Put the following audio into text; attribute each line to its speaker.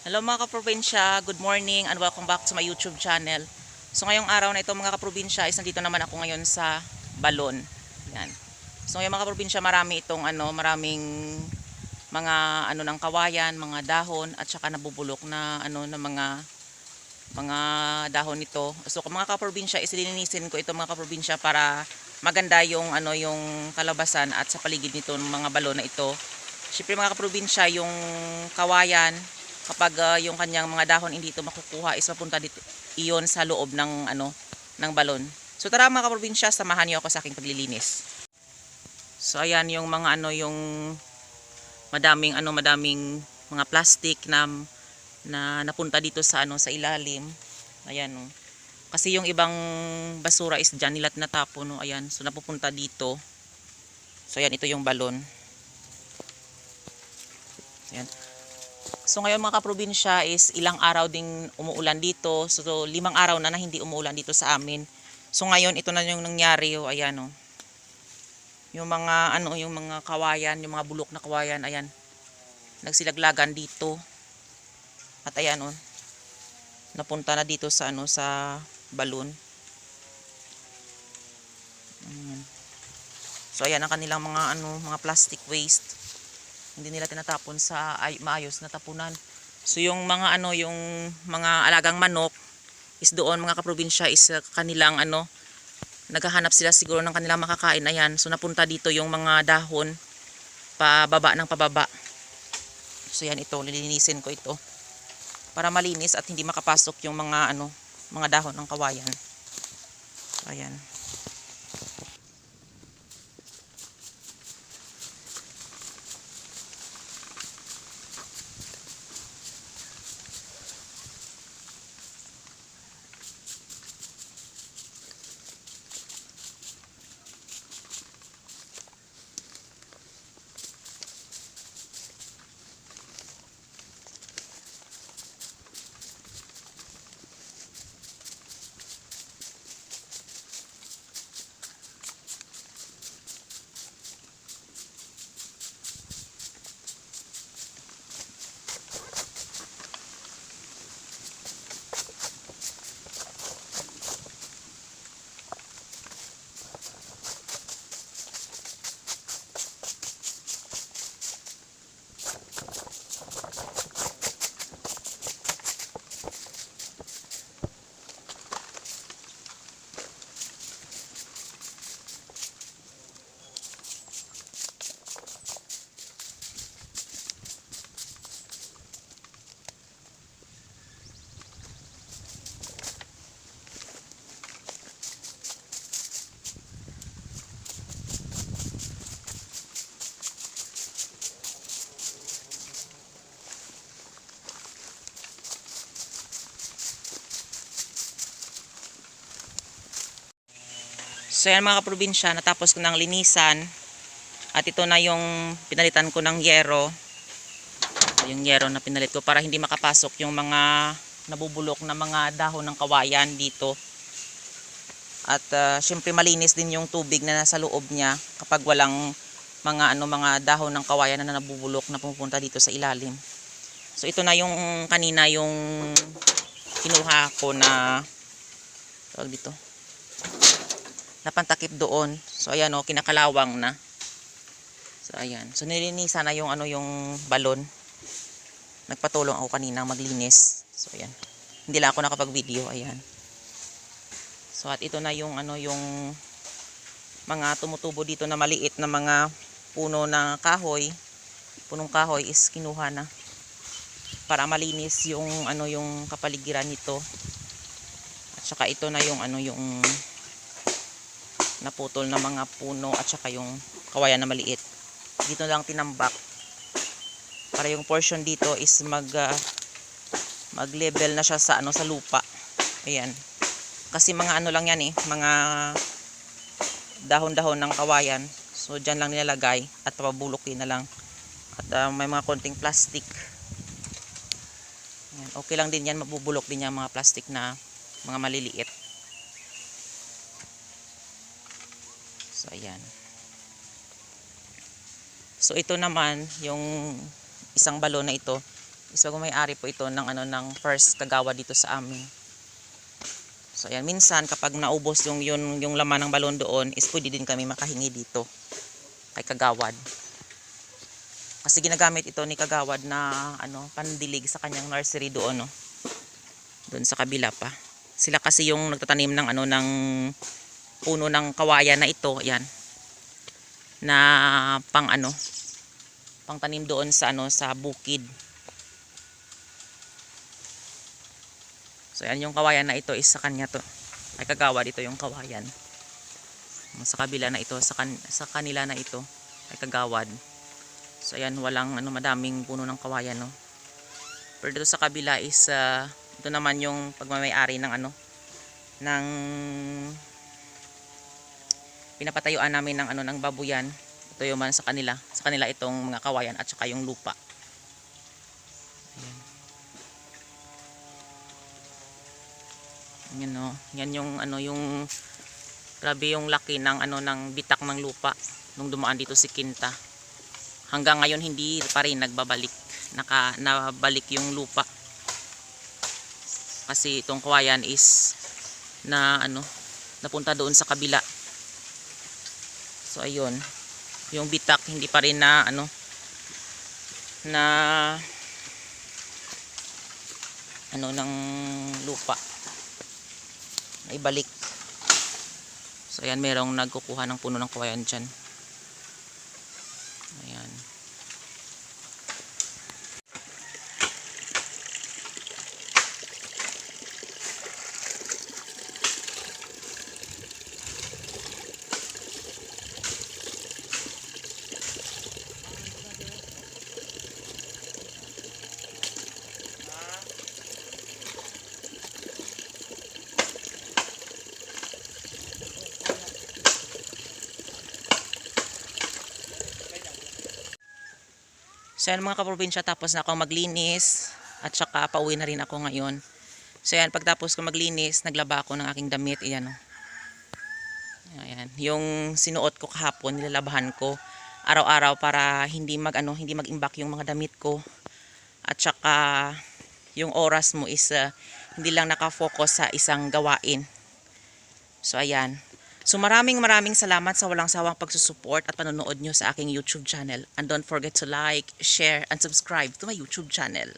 Speaker 1: Hello mga kaprobinsya, good morning and welcome back to my YouTube channel. So ngayong araw na ito mga kaprobinsya is nandito naman ako ngayon sa Balon. Yan. So ngayong mga kaprobinsya marami itong maraming mga ng kawayan, mga dahon at saka nabubulok na na mga dahon nito. So mga kaprobinsya is lilinisin ko ito mga kaprobinsya para maganda yung yung kalabasan at sa paligid nito ng mga balon na ito. Siyempre mga kaprobinsya yung kawayan kapag yung kanyang mga dahon hindi ito makukuha is mapunta dito iyon sa loob ng ng balon. So tara mga kaprobinsya, samahan niyo ako sa aking paglilinis. So ayan yung mga yung madaming mga plastic na napunta dito sa sa ilalim. Ayan oh. Kasi yung ibang basura is diyan nila tinatapon no. Ayan, so napupunta dito. So ayan, ito yung balon. Ayan. So ngayon mga kaprobinsya is ilang araw ding umuulan dito. So 5 araw na hindi umuulan dito sa amin. So ngayon ito na yung nangyari. Oh, ayan oh. Yung mga yung mga kawayan, yung mga bulok na kawayan, ayan. Nagsilaglagan dito. At ayan oh. Napunta na dito sa sa balon. Ayan. So ayan ang kanilang mga mga plastic waste. Hindi nila tinatapon sa maayos na tapunan. So yung mga yung mga alagang manok is doon mga kaprobinsya is kanilang naghahanap sila siguro ng kanilang makakain. Ayan, so napunta dito yung mga dahon pababa ng pababa. So yan, ito lilinisin ko ito para malinis at hindi makapasok yung mga mga dahon ng kawayan. So, ayan. So yan mga kaprobinsya, natapos ko ng linisan at ito na yung pinalitan ko ng yero. Yung yero na pinalit ko para hindi makapasok yung mga nabubulok na mga dahon ng kawayan dito. At syempre malinis din yung tubig na nasa loob niya kapag walang mga mga dahon ng kawayan na nabubulok na pumupunta dito sa ilalim. So ito na yung kanina yung kinuha ko na tawag dito, napantakip doon. So ayan oh, kinakalawang na. So ayan. So nilinisan na yung yung balon. Nagpatulong ako kanina maglinis. So ayan. Hindi lang ako nakapag-video, ayan. So at ito na yung yung mga tumutubo dito na maliit na mga puno na kahoy. Punong kahoy is kinuha na para malinis yung yung kapaligiran nito. At saka ito na yung yung naputol na mga puno at saka yung kawayan na maliit. Dito lang tinambak para yung portion dito is mag-level na siya sa sa lupa. Ayan. Kasi mga lang yan mga dahon-dahon ng kawayan. So diyan lang nilalagay at papabulokin na lang. At may mga konting plastic. Ayan. Okay lang din yan, mabubulok din yan mga plastic na mga maliliit. So ayan. So ito naman yung isang balon na ito is bagong may-ari po ito ng ng first kagawad dito sa amin. So ayan, minsan kapag naubos yung laman ng balon doon, is pwede din kami makahingi dito kay kagawad. Kasi ginagamit ito ni kagawad na pandilig sa kanyang nursery doon, no. Doon sa kabila pa. Sila kasi yung nagtatanim ng ng puno ng kawayan na ito, ayan. Na pang tanim doon sa sa bukid. So yan yung kawayan na ito is sa kanya to. Ay kagawad ito yung kawayan. Sa kabila na ito sa kanila na ito ay kagawad. So ayan, walang madaming puno ng kawayan, no. Pero dito sa kabila is ito naman yung pagmamay-ari ng ng pinapatayuan namin ng ng babuyan. Ito yung man sa kanila itong mga kawayan at saka yung lupa. Ayan. Yan, no. Yan yung yung grabe yung laki ng ng bitak ng lupa nung dumaan dito si Kinta. Hanggang ngayon hindi pa rin nagbabalik. Nabalik yung lupa. Kasi itong kawayan is na napunta doon sa kabila. So ayun, yung bitak hindi pa rin na ng lupa na ibalik. So ayan, merong nagkukuha ng puno ng kawayan dyan. Ayan. So yan mga kaprobinsya, tapos na akong maglinis at saka pauwi na rin ako ngayon. So yan, pagtapos ko maglinis, naglaba ako ng aking damit. Ayan, oh. Ayan, yung sinuot ko kahapon, nilalabahan ko araw-araw para hindi mag-imbak yung mga damit ko. At saka yung oras mo is hindi lang nakafocus sa isang gawain. So ayan. So maraming salamat sa walang sawang pagsusupport at panonood nyo sa aking YouTube channel. And don't forget to like, share, and subscribe to my YouTube channel.